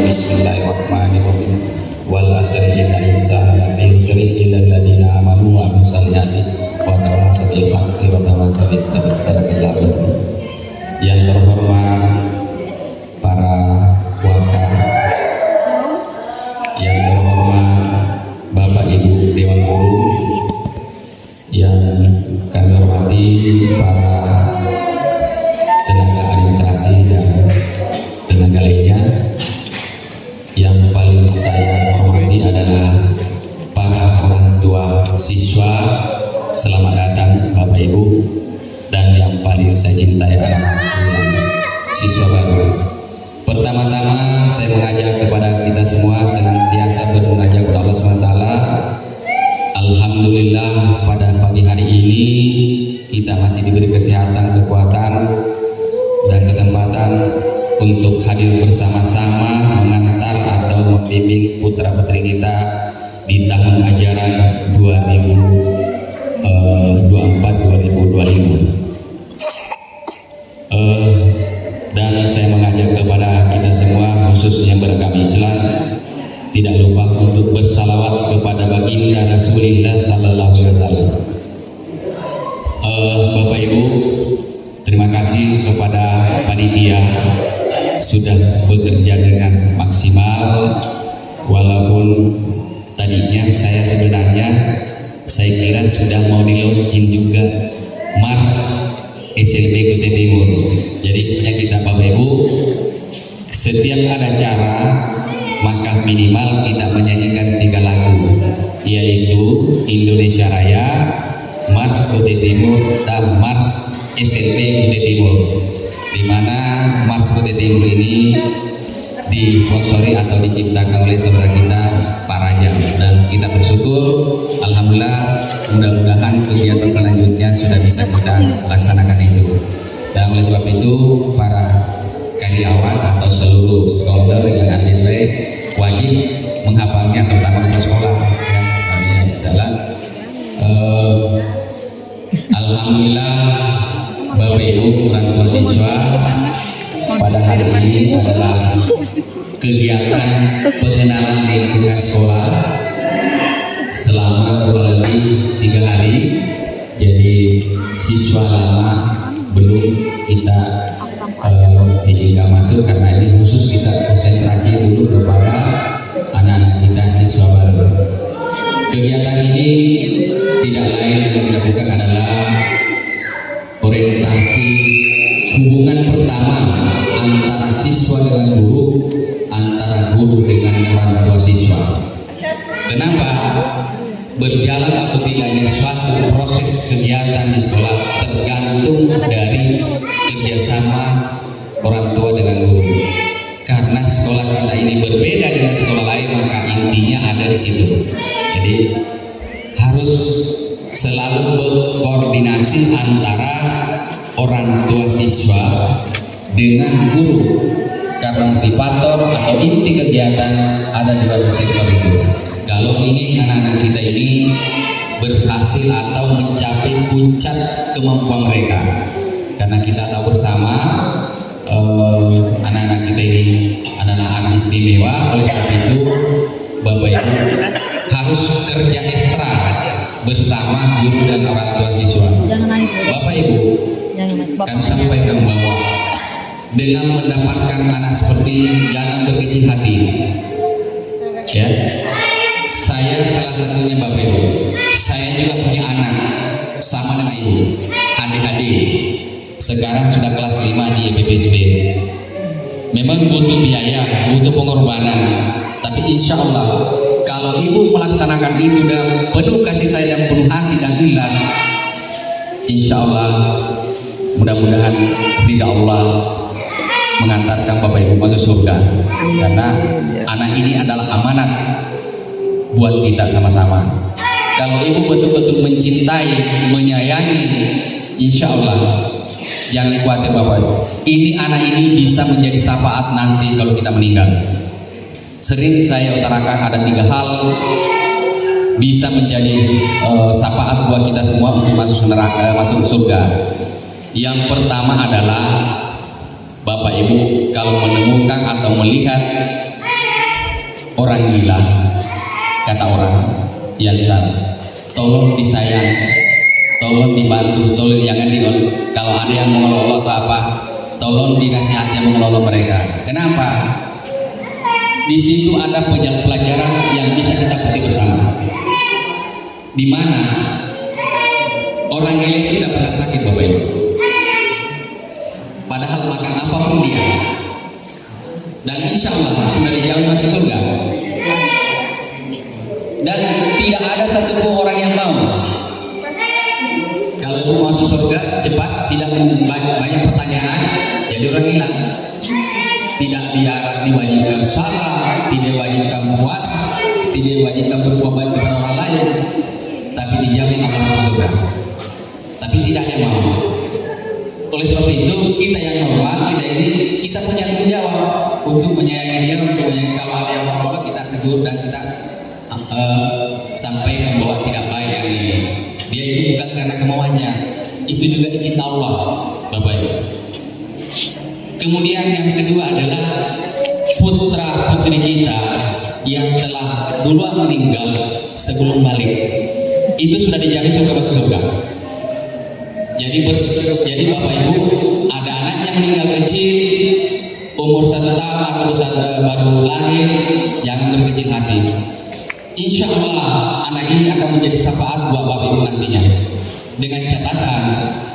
Bismillahirrahmanirrahim. Wal asri inna insana lafi khusr illa alladziina aamanu wa 'amilus shalihati wa tawassaw bil haqqi wa tawassaw bis sabr. Sadaqallahu. Yang terhormat para wakil, yang terhormat Bapak Ibu Dewan Guru, yang kami hormati para tenaga administrasi dan tenaga lainnya, yang paling saya hormati adalah para orang tua siswa. Selamat datang Bapak Ibu, dan yang paling saya cintai adalah siswa baru. Pertama-tama saya mengajak kepada kita semua senantiasa bermunajat kepada Allah SWT. Alhamdulillah pada pagi hari ini kita masih diberi kesehatan, kekuatan, dan kesempatan untuk hadir bersama-sama mengantar atau membimbing putra-putri kita di tahun ajaran 2024-2025. Dan saya mengajak kepada kita semua, khususnya beragama Islam, tidak lupa untuk bersalawat kepada baginda Rasulullah Sallallahu Alaihi Wasallam. Bapak Ibu, terima kasih kepada panitia sudah bekerja dengan maksimal, walaupun tadinya saya kira sudah mau di-launching juga Mars SLB Kutai Timur. Jadi sebenarnya kita Bapak Ibu, setiap ada acara maka minimal kita menyanyikan 3 lagu, yaitu Indonesia Raya, Mars Kutai Timur, dan Mars SLB Kutai Timur, di mana Mars Kutai Timur ini disponsori atau diciptakan oleh saudara kita Pak Raja, dan kita bersyukur alhamdulillah, mudah-mudahan kegiatan selanjutnya sudah bisa kita laksanakan itu. Dan oleh sebab itu para karyawan atau seluruh stakeholder yang ada di sini wajib menghafalnya, terutama untuk sekolah yang jalan. Alhamdulillah Bapak Ibu orang tua siswa, pada hari ini adalah kegiatan pengenalan lingkungan sekolah selama kurang lebih 3 hari. Jadi siswa lama belum kita izinkan masuk, karena ini khusus kita konsentrasi dulu kepada anak-anak kita siswa baru. Kegiatan ini tidak lain dan tidak bukan adalah orientasi hubungan pertama antara siswa dengan guru, antara guru dengan orang tua siswa. Kenapa? Berjalan atau tidaknya suatu proses kegiatan di sekolah tergantung dari kerjasama orang tua dengan guru. Karena sekolah kita ini berbeda dengan sekolah lain, maka intinya ada di situ. Jadi harus selalu berkoordinasi antara orang tua siswa dengan guru, karena motivator atau inti kegiatan ada di dalam sektor itu. Kalau ingin anak-anak kita ini berhasil atau mencapai puncak kemampuan mereka, karena kita tahu bersama anak-anak kita ini adalah anak istimewa. Oleh sebab itu Bapak Ibu harus kerja ekstra bersama guru dan orang tua siswa. Bapak Ibu, kami sampaikan bahwa dengan mendapatkan anak seperti ini jangan berkecil hati, ya. Saya salah satunya Bapak Ibu. Saya juga punya anak sama dengan Ibu, adik-adik. Sekarang sudah kelas 5 di BPSB. Memang butuh biaya, butuh pengorbanan, tapi insya Allah kalau Ibu melaksanakan itu dengan penuh kasih sayang, penuh hati dan ikhlas, insya Allah mudah-mudahan tidak Allah mengantarkan Bapak Ibu masuk surga. Karena anak ini adalah amanat buat kita sama-sama. Kalau Ibu betul-betul mencintai, menyayangi, insya Allah jangan khawatir Bapak Ibu, ini anak ini bisa menjadi syafaat nanti kalau kita meninggal. Sering saya utarakan ada 3 hal bisa menjadi syafaat buat kita semua untuk masuk neraka, masuk surga. Yang pertama adalah Bapak Ibu kalau menemukan atau melihat orang gila, kata orang yang salah. Tolong disayang, tolong dibantu, tolong jangan kalau ada yang mengelola atau apa, tolong dinasihati yang mengelola mereka. Kenapa? Di situ ada pelajaran yang bisa kita petik bersama. Di mana orang gila itu tidak pernah sakit, Bapak Ibu. Padahal makan apapun dia. Dan insya Allah sudah dijamin masuk surga. Dan tidak ada satupun orang yang mau. Kalau ibu masuk surga cepat, tidak banyak pertanyaan, jadi orang gila. Tidak diwajibkan salat, tidak diwajibkan puasa, tidak diwajibkan berbuat baik kepada orang lain, tapi dijamin Allah masuk surga. Tapi tidak ada yang mau. Oleh sebab itu kita yang normal, kita punya tanggung jawab untuk menyayangi dia, untuk menyayangi. Kalau ada yang mau kita tegur dan kita sampaikan bahwa tidak baik yang ini. Dia itu bukan karena kemauannya, itu juga izin Allah, Bapak Ibu. Kemudian yang kedua adalah putra putri kita yang telah duluan meninggal sebelum balik, itu sudah dijamin surga masuk surga. Jadi Bapak Ibu ada anaknya meninggal kecil, umur 1 tahun atau baru lahir, jangan berkecil hati. Insya Allah anak ini akan menjadi syafaat buat Bapak Ibu nantinya. Dengan catatan,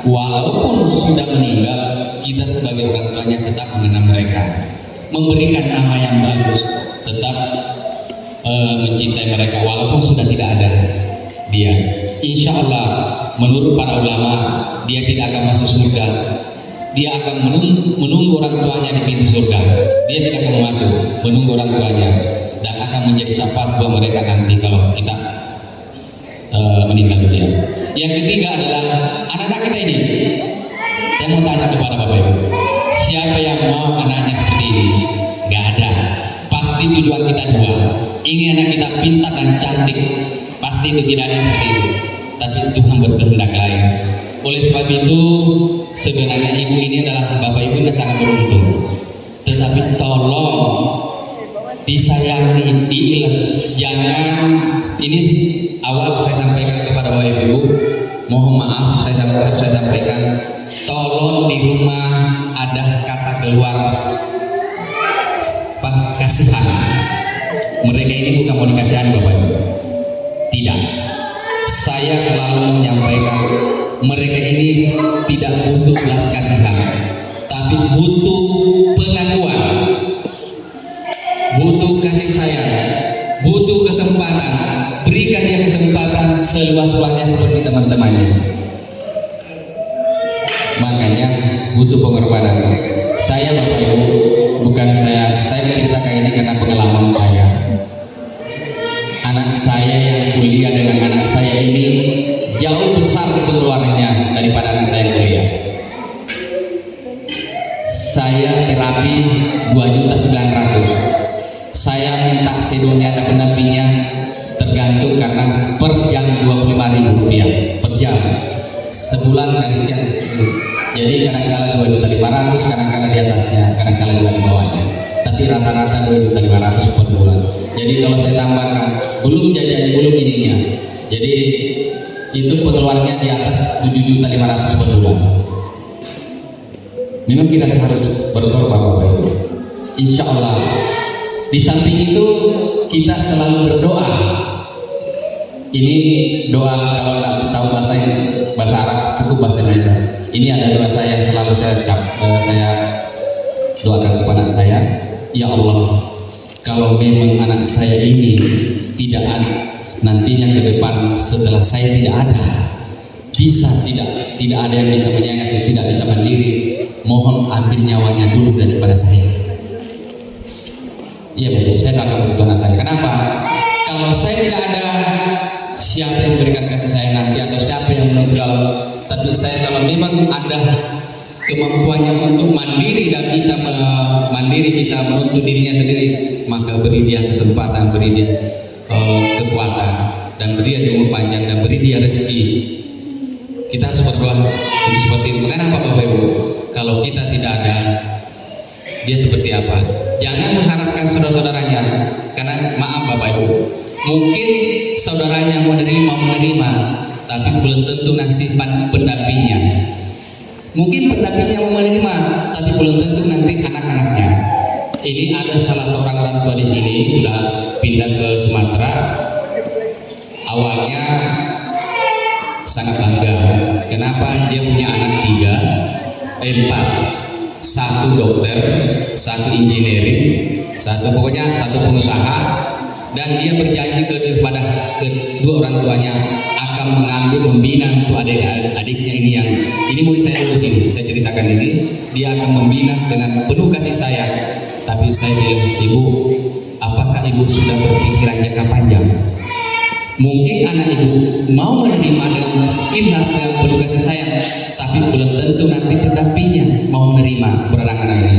walaupun sudah meninggal, kita sebagai orang tuanya tetap mengenang mereka, memberikan nama yang bagus, tetap mencintai mereka walaupun sudah tidak ada dia. Insya Allah menurut para ulama dia tidak akan masuk surga, dia akan menunggu orang tuanya di pintu surga. Dia tidak akan masuk, menunggu orang tuanya, dan akan menjadi syafaat buat mereka nanti kalau kita meninggal dunia. Yang ketiga adalah anak-anak kita ini. Saya mau tanya kepada Bapak Ibu, siapa yang mau anaknya seperti ini? Gak ada. Pasti tujuan kita dua, ingin anak kita pintar dan cantik. Pasti itu tidak ada seperti itu. Tapi Tuhan berkehendak lain. Oleh sebab itu sebenarnya ibu ini adalah Bapak Ibu yang sangat beruntung. Tetapi tolong disayangi, jangan. Ini awal saya sampaikan kepada Bapak Ibu, mohon maaf saya sampaikan, tolong di rumah ada kata keluar kasihan. Mereka ini bukan mau dikasihani Bapak Ibu, tidak. Saya selalu menyampaikan mereka ini tidak butuh belas kasihan, tapi butuh pengakuan, butuh kasih sayang, butuh kesempatan. Berikan dia kesempatan seluas-luasnya seperti teman-temannya. Makanya butuh pengorbanan. Saya Bapak Ibu, bukan saya menceritakan ini karena pengalaman saya. Anak saya yang kuliah dengan anak saya ini jauh besar pengeluarannya daripada anak saya yang kuliah. Saya terapi 2.900.000. Saya minta sedonya dan pendampingnya tergantung karena per jam 25.000 rupiah per jam, sebulan kali sekian. Jadi kadang-kala 2.500.000, kadang-kala di atasnya, kadang-kala juga di bawahnya. Tapi rata-rata 2.500.000 per bulan. Jadi kalau saya tambahkan belum jajannya, belum ininya, jadi itu pengeluarannya di atas 7.500.000 per bulan. Memang kita harus berkorban Bapak Ibu. Insya Allah. Di samping itu kita selalu berdoa. Ini doa kalau tidak tahu bahasa Arab cukup bahasa Indonesia. Ini ada doa saya yang selalu saya doakan kepada saya. Ya Allah, kalau memang anak saya ini tidak ada nantinya ke depan setelah saya tidak ada, tidak ada yang bisa menyayangi, tidak bisa mandiri, mohon ambil nyawanya dulu daripada saya. Iya betul, saya akan begitu anak saya. Kenapa? Kalau saya tidak ada, siapa yang memberikan kasih saya nanti, atau siapa yang menuntut? Tapi saya kalau memang ada kemampuannya untuk mandiri dan bisa menuntut dirinya sendiri, maka beri dia kesempatan, beri dia kekuatan, dan beri dia umur panjang, dan beri dia rezeki. Kita harus berdoa untuk seperti itu. Kenapa Bapak Ibu? Kalau kita tidak ada, dia seperti apa? Jangan mengharapkan saudara-saudaranya, karena Mungkin saudaranya mau menerima, tapi belum tentu nanti pendampingnya. Mungkin pendampingnya mau menerima, tapi belum tentu nanti anak-anaknya. Ini ada salah seorang orang tua di sini sudah pindah ke Sumatera. Awalnya sangat bangga. Kenapa? Dia punya anak 4, satu dokter, satu engineering, pokoknya satu pengusaha, dan dia berjanji kepada kedua orang tuanya akan membina untuk adik-adiknya ini murid saya dulu sini, saya ceritakan ini, dia akan membina dengan penuh kasih sayang. Tapi saya bilang, ibu, apakah ibu sudah berpikiran jangka panjang? Mungkin anak ibu mau menerima dengan ikhlas dengan penuh kasih sayang, tapi belum tentu nanti pendampingnya mau menerima beranak-anak ini.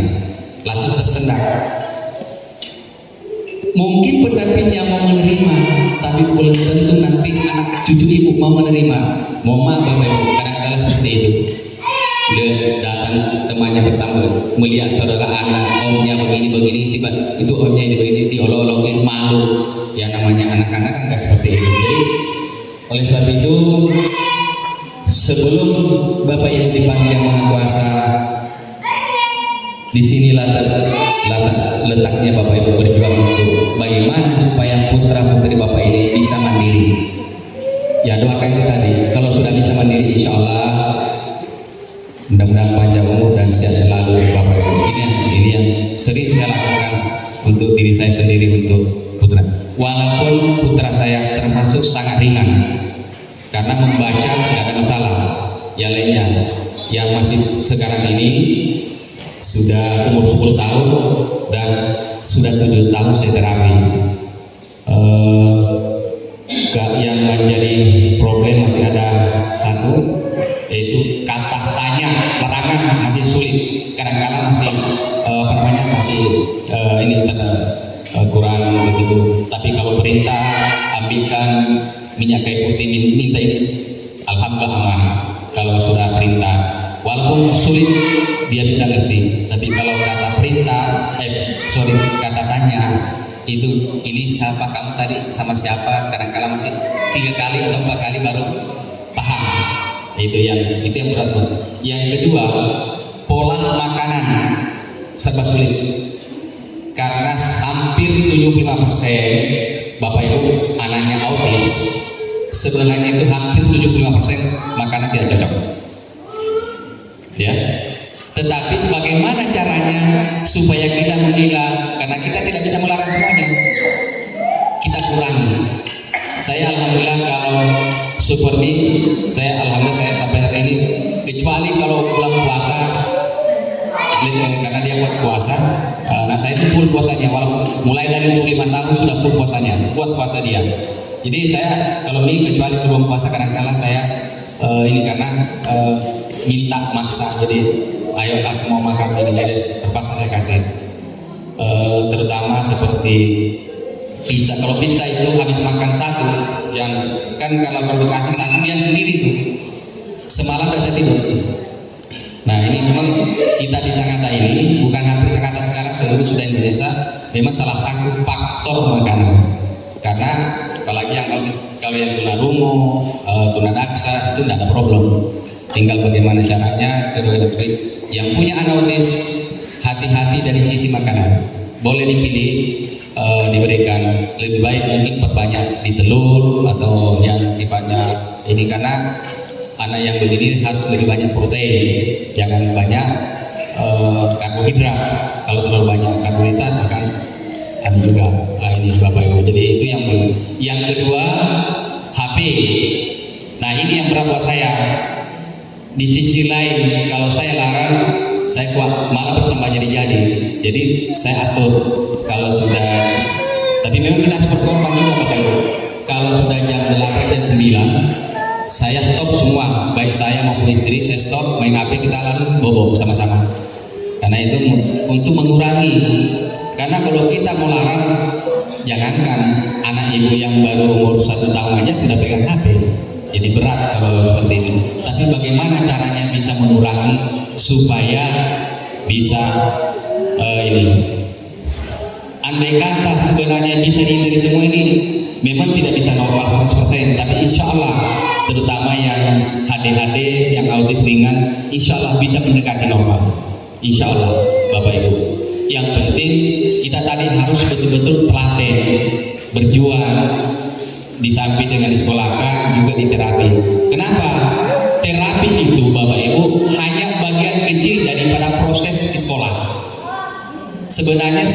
Lantas tersendak. Mungkin pendampingnya mau menerima, tapi belum tentu nanti anak cucu ibu mau menerima. Mohon maaf Bapak Ibu, kadang-kadang seperti itu. Dia datang temannya pertama melihat saudara anak, omnya begini, tiba itu omnya ini begini, diolok-olokin, malu. Ya namanya anak-anak kan gak seperti itu. Jadi oleh sebab itu, sebelum Bapak Ibu dipanggil yang Maha Kuasa, disinilah letaknya Bapak Ibu berjuang untuk bagaimana supaya putra putri Bapak ini bisa mandiri. Ya doakan itu tadi, kalau sudah bisa mandiri, insya Allah mudah-mudahan panjang umur dan sehat selalu Bapak Ibu. Ini yang sering saya lakukan untuk diri saya sendiri, untuk putra. Walaupun putra saya termasuk sangat ringan, karena membaca tidak ada masalah. Yang lainnya yang masih sekarang ini sudah umur 10 tahun dan sudah 7 tahun saya terapi. Yang menjadi problem masih ada satu, yaitu kata tanya larangan masih sulit. Kadang-kadang masih kurang begitu. Tapi kalau perintah ambilkan minyak kayu putih, minta ini, alhamdulillah aman. Kalau sudah perintah, walaupun sulit dia bisa ngerti. Tapi kalau kata perintah, kata tanya, itu ini siapa kamu tadi, sama siapa, kadang-kadang masih 3 kali atau 4 kali baru paham. Itu yang berat. Yang kedua, pola makanan serba sulit, karena hampir 75% Bapak Ibu anaknya autis. Sebenarnya itu hampir 75% makanan tidak cocok, ya. Tetapi bagaimana caranya supaya kita memilah, karena kita tidak bisa melarang semuanya, kita kurangi. Saya alhamdulillah kalau Supermi, saya sampai hari ini, kecuali kalau bulan puasa, karena dia buat puasa, nah saya itu full puasanya, walaupun mulai dari 25 tahun sudah full puasanya, buat puasa dia. Jadi saya kalau ini kecuali belum puasa, kadang-kadang saya karena minta maksa, jadi ayo aku mau makan ini, jadi terpaksa saya kasih. Terutama seperti pizza. Kalau pizza itu habis makan satu, yang kan kalau dikasih satu dia sendiri tuh semalam udah saya tidur. Nah ini memang kita di Sangatta ini, bukan hampir Sangatta sekarang, seluruh sudah Indonesia, memang salah satu faktor makanan. Karena apalagi kalau yang tunarungu, tunadaksa itu tidak ada problem. Tinggal bagaimana caranya. Yang punya anak autis, hati-hati dari sisi makanan. Boleh dipilih, diberikan lebih baik mungkin perbanyak di telur atau yang sifatnya ini, karena anak yang begini harus lebih banyak protein, jangan banyak karbohidrat. Kalau terlalu banyak karbohidrat akan ada juga ini Bapak Ibu. Jadi itu yang kedua, HP. Nah ini yang berat buat saya. Di sisi lain, kalau saya larang, saya kuat malah bertambah jadi. Jadi saya atur kalau sudah, tapi memang kita harus berkorban juga Bapak Ibu. Kalau sudah jam 8 jam 9, saya stop semua, baik saya maupun istri, saya stop main HP, kita lalu bobo sama-sama. Karena itu untuk mengurangi. Karena kalau kita mau larang, jangankan anak ibu yang baru umur 1 tahun aja sudah pegang HP. Jadi berat kalau seperti itu. Tapi bagaimana caranya bisa mengurangi supaya bisa andai kata sebenarnya bisa dihindari semua ini, memang tidak bisa normal 100%, tapi insya Allah terutama yang HDHD, yang autis ringan, insya Allah bisa mendekati normal, insya Allah Bapak Ibu. Yang penting kita tadi harus betul-betul telaten, berjuang, di samping dengan disekolahkan juga di terapi. Kenapa? Terapi itu Bapak Ibu hanya bagian kecil daripada proses di sekolah. Sebenarnya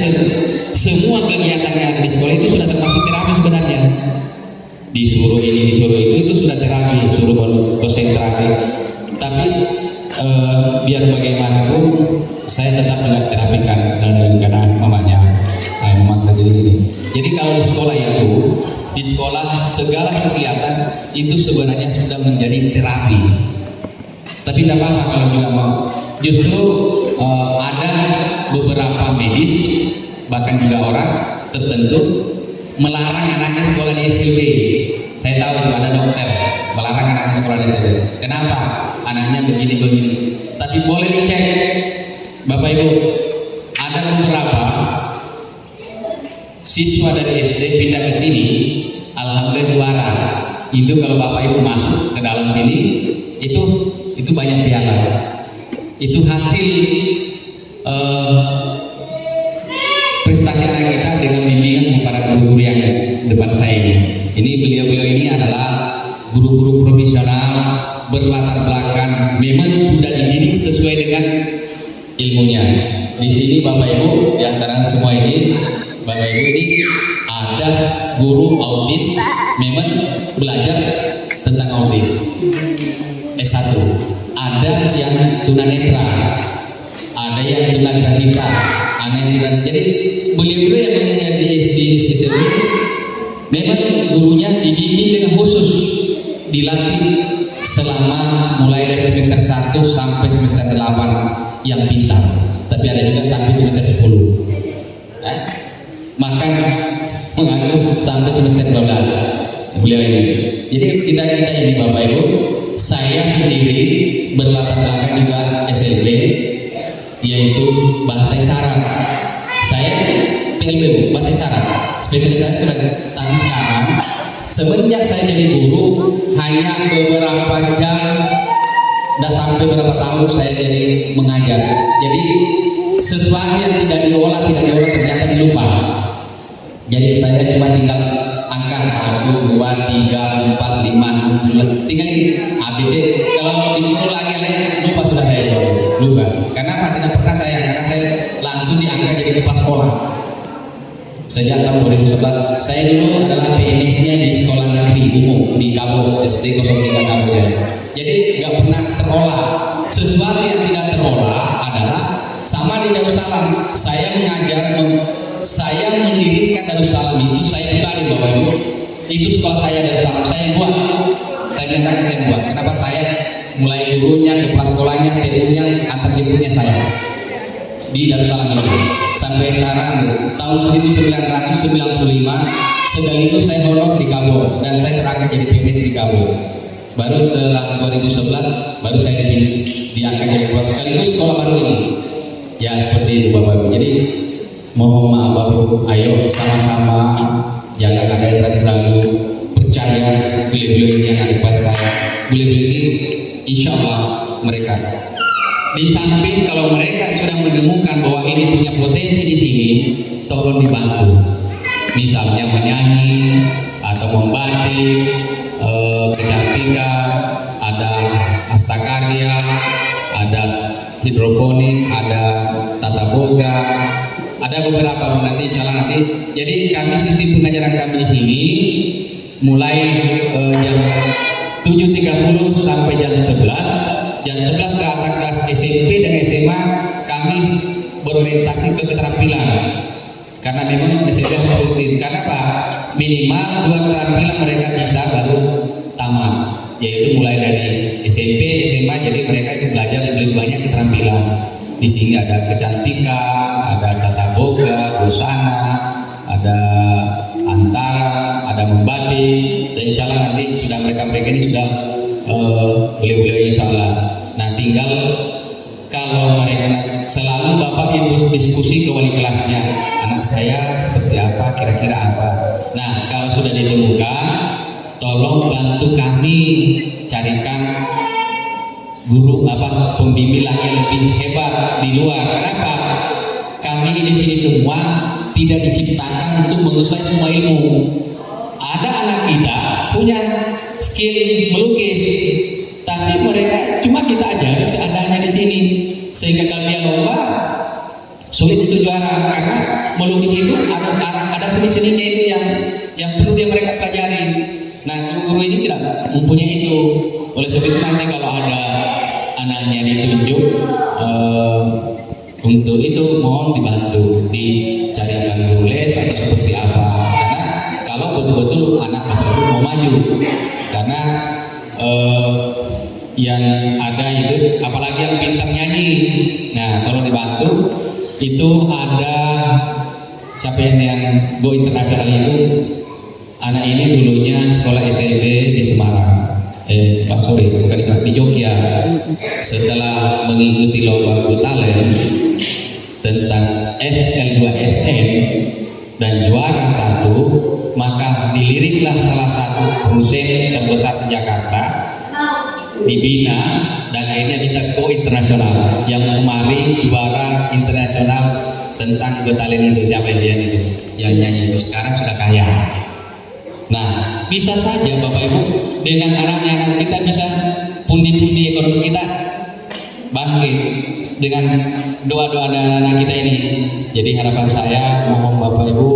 semua kegiatan yang ada di sekolah itu sudah termasuk terapi sebenarnya. Disuruh ini, disuruh itu sudah terapi, suruh konsentrasi. Tapi biar bagaimanapun saya tetap juga terapikan karena mamanya memaksa diri ini. Jadi kalau di sekolah segala kegiatan itu sebenarnya sudah menjadi terapi. Tapi tidak apa-apa kalau juga mau. Justru ada beberapa medis bahkan juga orang tertentu melarang anaknya sekolah di SLB. Saya tahu itu ada dokter melarang anaknya sekolah di SLB. Kenapa? Anaknya begini-begini. Tapi boleh dicek Bapak Ibu, ada beberapa siswa dari SD pindah ke sini, alhamdulillah juara. Itu kalau Bapak Ibu masuk ke dalam sini, itu banyak piala. Itu hasil prestasi anak kita dengan bimbingan para guru-guru yang depan saya ini. Ini beliau-beliau ini adalah guru-guru profesional berlatar belakang, memang sudah dididik sesuai dengan ilmunya. Di sini Bapak Ibu, di antara semua ini, Bapak Ibu ini ada guru autis, memang belajar tentang autis S1. Ada yang tunanetra, ada yang tunagrahita, ada yang tunanetra. Jadi beliau-beliau yang mengajar di SMP ini memang gurunya dibimbing dengan khusus, dilatih selama mulai dari semester 1 sampai semester 8 yang pintar, tapi ada juga sampai semester 10. Makan mengaku sampai semester 12 beliau ini. Jadi kita ini Bapak Ibu, saya sendiri berlatar belakang juga SLB, yaitu bahasa isyarat. Saya PLB bahasa isyarat, spesialisasi sudah. Tapi sekarang semenjak saya jadi guru hanya beberapa jam, tidak sampai berapa tahun saya jadi mengajar. Jadi sesuatu yang tidak diolah ternyata dilupa. Jadi saya cuma tinggal angka 1, 2, 3, 4, 5, 6, 7, tinggal ABC. Kalau disuruh lagi lupa sudah saya lupa. Karena tidak pernah karena saya langsung diangkat jadi kepala sekolah. Sejak tahun 2011, saya dulu adalah PNS-nya di sekolah negeri umum di Kabo SD 03 Kabo. Jadi nggak pernah terolah. Sesuatu yang tidak terolah adalah sama di Darussalam. Saya mengajar, saya mendirikan Darussalam itu saya pribadi Bapak Ibu. Itu sekolah saya Darussalam, saya buat. Saya bilang saya buat. Kenapa saya mulai gurunya, kepala sekolahnya, TU-nya, antar jemputnya saya di Darussalam itu. Sampai sekarang tahun 1995 sekaligus saya honor di Kabo dan saya terangkat jadi PNS di Kabo. Baru setelah 2011 baru saya diangkat jadi kepala sekaligus sekolah baru ini. Ya seperti itu Bapak Ibu. Jadi mohon maaf Bapak Ibu, ayo sama-sama jangan ada yang ragu-ragu, percaya beliau-beliau ini yang depan saya. Beliau-beliau ini insya Allah mereka. Di samping kalau mereka sudah menemukan bahwa ini punya potensi di sini, tolong dibantu. Misalnya menyanyi atau membatik, kecantikan, ada astakarya, ada hidroponik, ada tata boga, ada beberapa nanti insya Allah nanti. Jadi kami sistem pengajaran kami di sini mulai jam 7.30 sampai jam 11. Jam 11 ke atas kelas SMP dan SMA kami berorientasi ke keterampilan. Karena memang SMP seperti itu. Karena apa? Minimal 2 keterampilan mereka bisa baru tamat. Yaitu mulai dari SMP, SMA, jadi mereka itu belajar lebih banyak keterampilan. Di sini ada kecantikan, ada tata boga, busana, ada antara, ada membatik. Dan insya Allah nanti sudah mereka ini sudah beliau-beliau insya Allah. Nah tinggal kalau mereka selalu Bapak Ibu diskusi ke wali kelasnya, anak saya seperti apa, kira-kira apa. Nah, kalau sudah ditemukan, tolong bantu kami carikan guru pembimbing lagi yang lebih hebat di luar. Kenapa? Kami di sini semua tidak diciptakan untuk menguasai semua ilmu. Ada anak kita punya skill melukis, tapi mereka cuma kita ajari seadanya di sini, sehingga kalau dia lomba sulit untuk juara, karena melukis itu ada seni-seninya itu yang perlu mereka pelajari. Nah, guru ini tidak mempunyai itu. Oleh sebab itu nanti kalau ada anaknya ditunjuk untuk itu, mohon dibantu dicarikan guru les atau seperti apa. Karena kalau betul-betul anak Bapak Ibu mau maju, karena yang ada itu apalagi yang pintar nyanyi. Nah, kalau dibantu itu ada siapa yang go internasional itu, anak ini dulunya sekolah SMP di Semarang. Bukan di Jogja. Setelah mengikuti lomba Go Talent tentang FL2SN dan juara 1, maka diliriklah salah satu produsen terbesar di Jakarta, dibina, dan akhirnya bisa go internasional. Yang kemarin juara internasional tentang Go Talent itu siapa itu? Yang nyanyi itu sekarang sudah kaya. Nah, bisa saja Bapak Ibu dengan anak-anak kita bisa pundi-pundi ekonomi kita bangkit dengan doa-doa anak-anak kita ini. Jadi harapan saya, mohon Bapak Ibu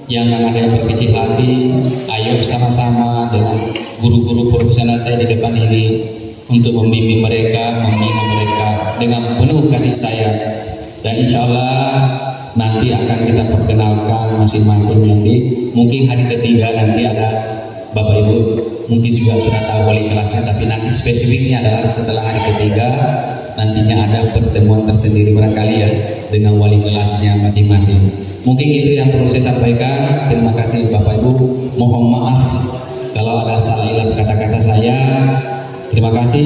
jangan ada yang berkecil hati, ayo bersama-sama dengan guru-guru profesional saya di depan ini untuk membimbing mereka, membina mereka dengan penuh kasih sayang. Dan insya Allah nanti akan kita perkenalkan masing-masing. Nanti mungkin hari ketiga nanti ada Bapak Ibu mungkin juga sudah tahu wali kelasnya, tapi nanti spesifiknya adalah setelah hari ketiga nantinya ada pertemuan tersendiri barangkali ya dengan wali kelasnya masing-masing. Mungkin itu yang perlu saya sampaikan. Terima kasih Bapak Ibu, mohon maaf kalau ada salah hilaf kata-kata saya. Terima kasih.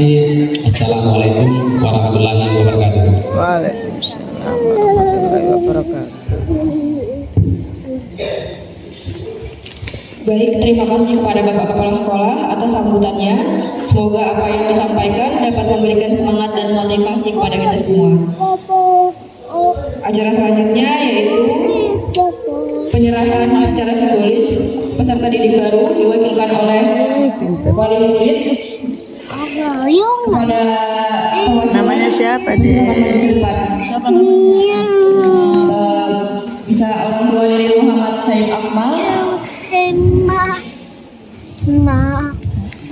Assalamualaikum warahmatullahi wabarakatuh. Waalaikumsalam warahmatullahi wabarakatuh. Baik, terima kasih kepada Bapak Kepala Sekolah atas sambutannya. Semoga apa yang disampaikan dapat memberikan semangat dan motivasi kepada kita semua. Acara selanjutnya yaitu penyerahan secara simbolis peserta didik baru diwakilkan oleh wali murid kepada namanya siapa deh? Bisa orang tua dari Muhammad Said Akmal.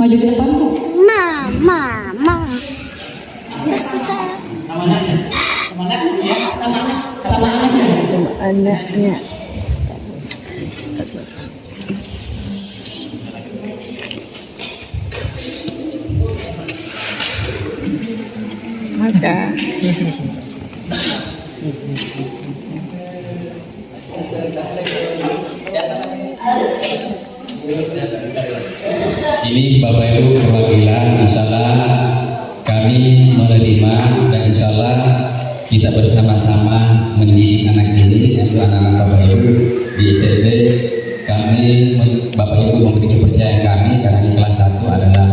Maju ke depan, Bu. Sama anaknya. Sama anaknya. Ada. Ini Bapak Ibu perwakilan, insya Allah kami menerima dan insya Allah kita bersama-sama mendidik anak ini, yaitu anak-anak Bapak Ibu di SMP. Kami Bapak Ibu memberi kepercayaan kami karena di kelas 1 adalah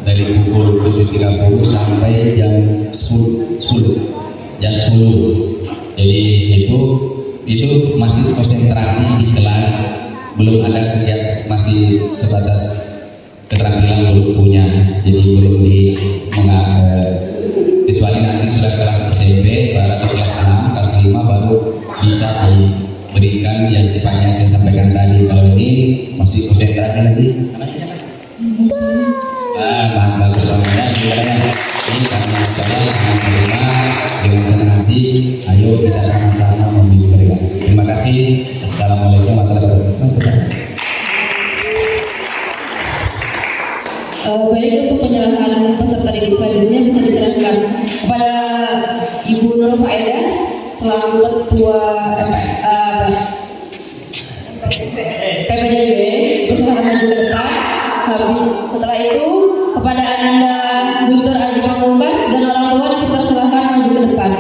dari pukul 7.30 sampai jam 10. Jadi itu masih konsentrasi di kelas, belum ada kegiatan, masih sebatas keterampilan belum punya, jadi belum kecuali nanti sudah kelas SMP atau kelas 6, kelas 5 baru bisa diberikan yang sifatnya saya sampaikan tadi. Kalau ini masih konsentrasi nanti. Bagus banget ya. Ini karena saya akan menerima dengan senang hati. Ayo kita sama-sama membimbing mereka. Terima kasih. Assalamualaikum warahmatullahi wabarakatuh. Baik, untuk penyerahan peserta didik selanjutnya bisa diserahkan kepada Ibu Nur Faedah selaku Ketua PPDB bersama maju ke depan. Habis setelah itu kepada Ananda Guntur Aji Pamungkas dan orang tua diserahkan maju ke depan.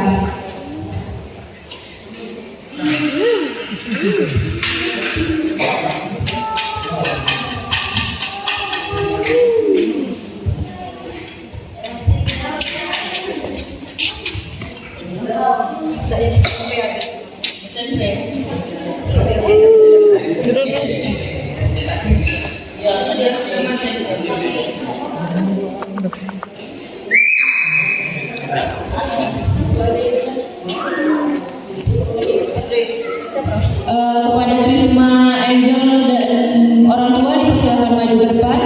Kepada Krisma Angel dan orang tua dipersilakan maju ke depan.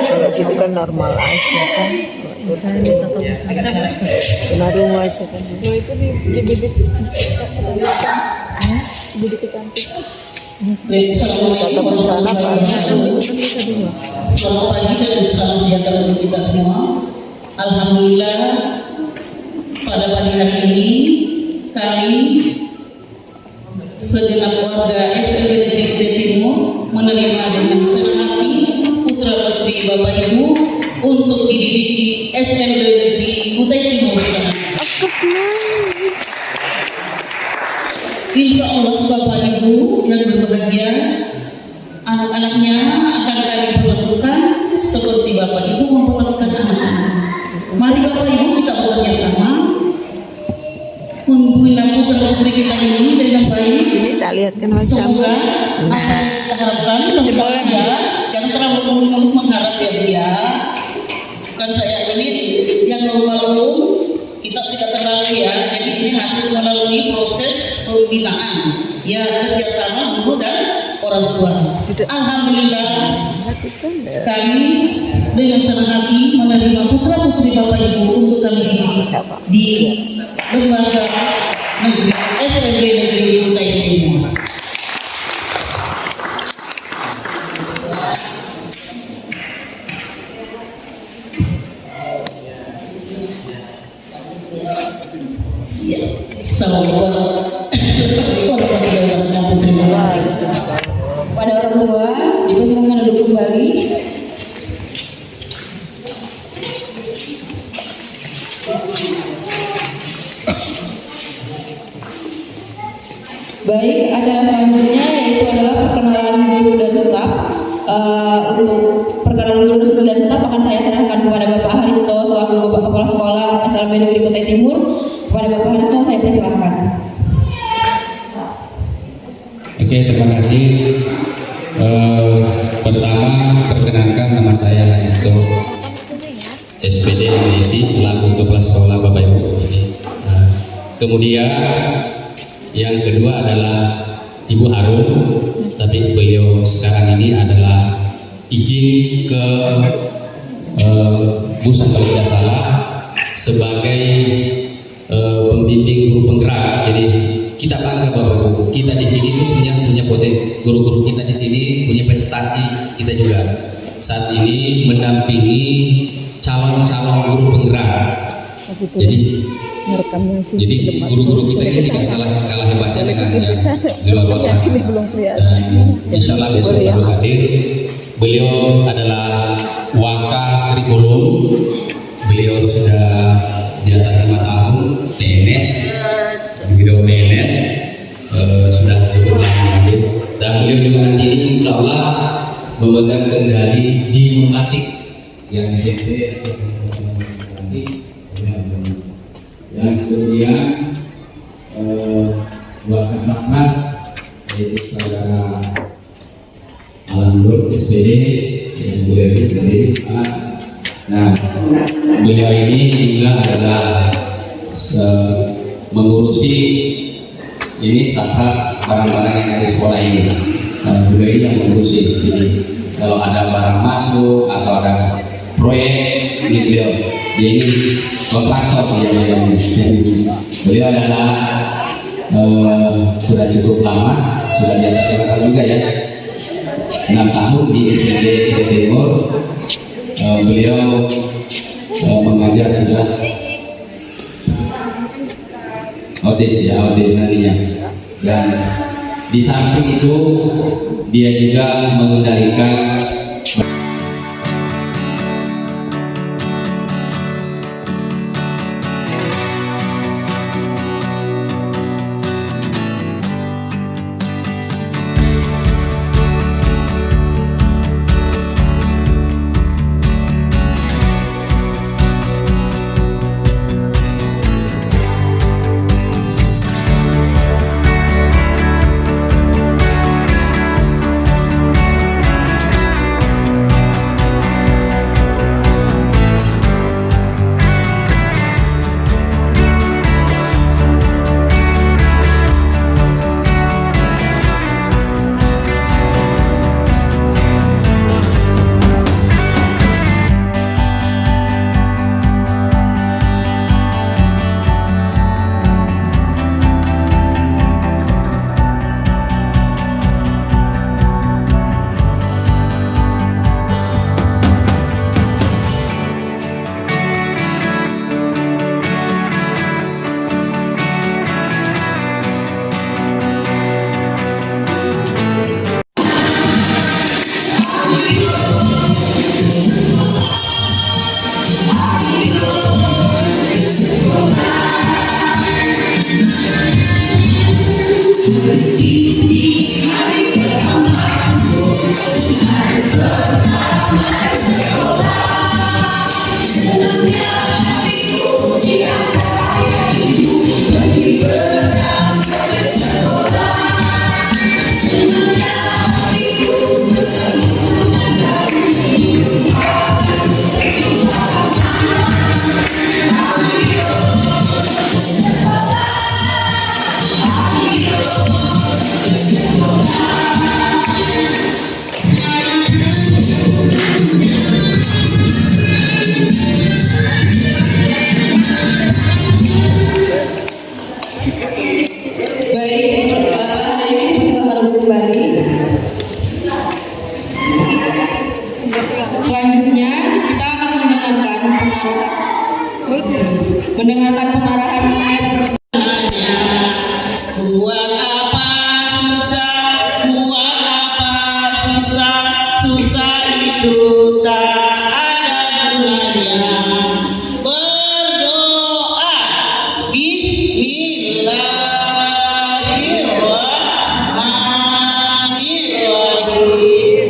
Kalau gitu kan normal aja kan. Tunarungu aja kan. Kata perusahaan apa? Selamat pagi dan salam sejahtera untuk kita semua. Alhamdulillah pada pagi hari ini kami segenap warga SLB Negeri Kutai Timur menerima dengan senang hati putra putri Bapak Ibu untuk dididik di SLB Negeri Kutai Timur sana. Insya Allah Bapak Ibu yang berbahagia, anak-anaknya akan kami perlakukan seperti Bapak Ibu memperlakukan anak-anak. Mari Bapak Ibu kita bekerja sama membina putra putri kita ini dengan baik. Ini tak lihat kan wajahmu. Semoga apa yang kita harapkan berbahagia. Jangan terlalu muluk-muluk mengharap ya Bu ya. Kan saya ini yang normal kita tidak terlalu ya. Jadi ini harus melalui proses pembinaan. Ya kerjasama guru dan orang tua. Alhamdulillah kami dengan senang hati menerima putra putri Bapak Ibu untuk kami di lembaga negeri SLB Negeri Kutai Timur. Assalamualaikum warahmatullahi wabarakatuh. Pada orang tua dipersilakan duduk kembali. Baik, acara selanjutnya yaitu adalah perkenalan guru dan staf. Untuk perkenalan guru dan staf akan saya serahkan kepada Bapak Haristo selaku Bapak Kepala Sekolah SLB Negeri Kutai Timur. Kepada Bapak Haristo saya persilahkan. Oke, terima kasih. Pertama, perkenalkan nama saya Haristo SPD MSI selaku Kepala Sekolah Bapak Ibu. Kemudian yang kedua adalah Ibu Harum, tapi beliau sekarang ini adalah izin ke Busan kalau tidak salah sebagai pembimbing guru penggerak. Jadi kita bangga Bapak Ibu, kita di sini itu sebenarnya punya potensi, guru-guru kita di sini punya prestasi. Kita juga saat ini mendampingi calon-calon guru penggerak. Jadi guru-guru kita ini tidak kalah hebatnya dengan yang di luar sana. Dan insya Allah besok baru hadir. Beliau adalah waka kurikulum. Beliau sudah di atas 5 tahun PNS. Beliau PNS sudah cukup lama hadir. Dan beliau juga nanti ini insya Allah memegang kendali di Mukatik yang di SMP. Dan kemudian Wakasatnas yaitu saudara Alam Nur SPD yang beliau ini. Nah, beliau ini juga adalah mengurusi ini satgas barang-barang yang ada di sekolah ini. Nah, beliau ini yang mengurusi. Jadi kalau ada barang masuk atau ada proyek ini dia ini kontraktor beliau adalah sudah cukup lama sudah di atas rata juga ya. 6 tahun di SMP Kita Timur. Beliau mengajar di kelas autis nantinya. Dan di samping itu dia juga mengendalikan Baik, pada hari ini dipersilakan untuk kembali. Selanjutnya kita akan mendengarkan pengarahan ayat. Buat apa susah, susah itu tak ada gunanya. Berdoa, Bismillahirrahmanirrahim.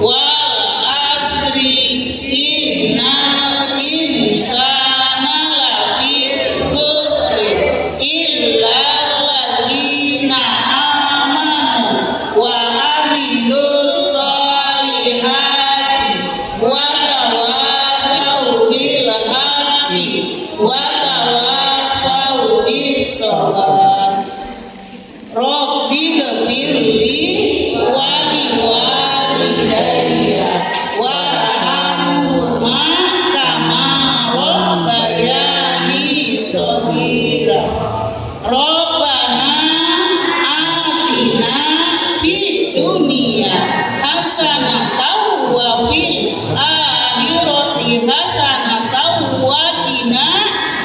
Wal asri innal insana lafi khusr illa alladzina amanu wa amilus solihati wa tawasau bil haqqi wa tawasau bis sabar. Rabbi ghfirli wa li walidayya warhamhuma kama rabbayani shaghira. Rabbana atina fid dunya hasanatan wa fil akhirati hasanatan wa qina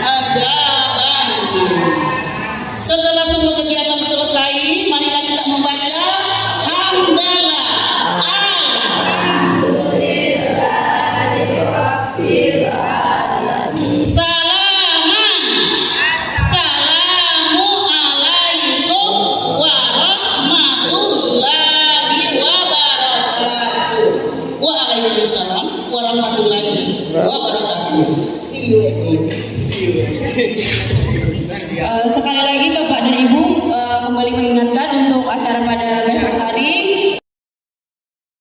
adzabannar. Setelah semua kegiatan selesai, marilah kita membaca hamdalah. Assalamualaikum warahmatullahi wabarakatuh. Waalaikumsalam warahmatullahi wabarakatuh. See you again. Sekali lagi Bapak dan Ibu kembali mengingatkan untuk acara pada besok